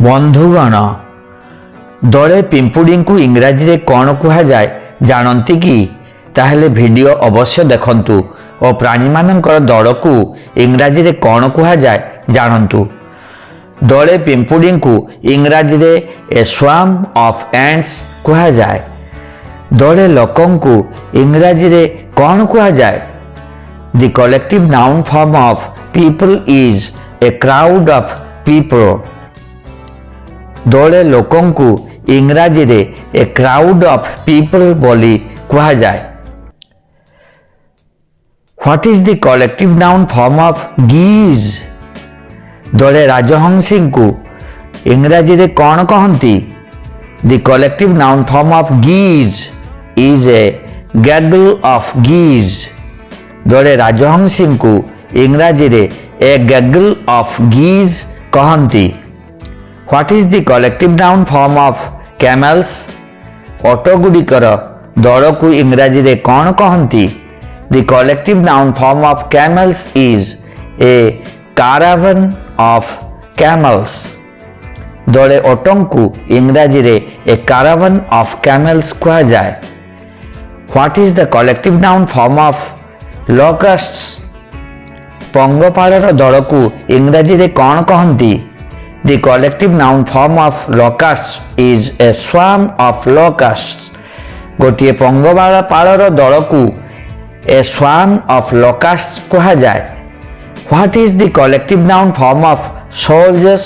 बंधुगण दले पिंपुड़ी को इंग्राजी रे कौन कह जाए जानती कि ताहले वीडियो अवश्य देखंतु और प्राणी मानकर दल को इंग्राजी रे कौन कह जाए जानतु। दले पिंपुड़ी को इंग्राजी रे ए स्वार्म ऑफ एंट्स कह जाए। दले लोकं को इंग्राजी रे कौन कह जाए। The collective noun form of people is a crowd of people. दले लोकं को इंग्राजी रे ए क्राउड ऑफ पीपल बोली कह जाए। What is the collective noun form of geese. दले राजहंसी को इंग्राजी रे कौन कहती। The collective noun form of geese is a gaggle of geese. दले राजहंसी को इंग्राजी रे ए गैगल ऑफ गीज कहती। What is the collective noun form of camels. ऑटो गुड़िकर दल को इंग्राजी रे कौन कहती। The collective noun form of camels is a caravan of camels. दले ऑटो को इंग्राजी रे ए caravan ऑफ कैमल्स कह जाए। What is the collective noun form of locusts. पंगपाड़र दल को इंग्राजी रे कौन कहती। The collective noun form of locusts is a swarm of locusts। गोटे पंगपाड़ पाड़र दल को a swarm of locusts कह जाए। What is the collective noun form of soldiers।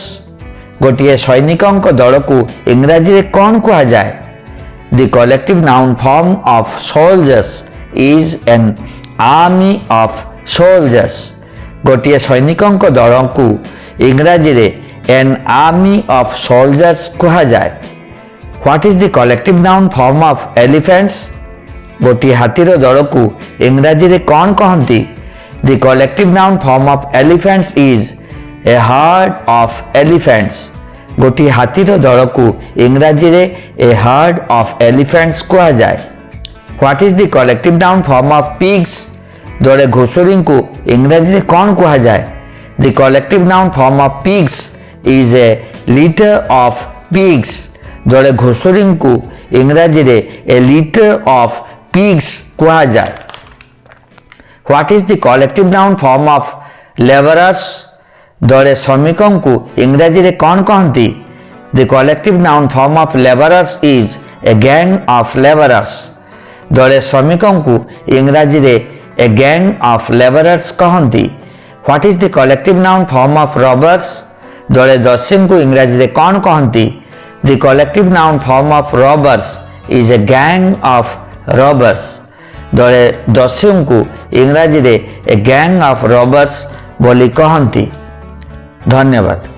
गोटे सैनिकों दल को इंग्राजी रे कौन कह जाए। The collective noun form of soldiers is an army of soldiers। गोटे सैनिकों दल को इंग्राजी रे an army of soldiers कहा जाए। What is the collective noun form of elephants। गोटे हाथीर दल को इंग्राजी रे कौन कहती। The collective noun form of elephants is a herd of elephants। गोटे हाथीर दल को इंग्राजी रे a herd of elephants कहा जाए। What is the collective noun form of pigs। दले घोसुरी को इंग्राजी रे कौन कहा जाए। The collective noun form of pigs is a litter of pigs। दले घोसुरी को इंग्राजी रे a litter of pigs कहा जाए। What is the collective noun form of laborers। दले श्रमिकों को इंग्राजी रे कौन कहती। The collective noun form of laborers is a gang of laborers। दले श्रमिकों को इंग्राजी रे a gang of laborers कहती। What is the collective noun form of robbers। दले दस्यु को इंग्राजी रे कौन कहती। The collective noun form of robbers is a gang of robbers। दले दस्यु को इंग्राजी रे a gang of robbers बोली कहती। धन्यवाद।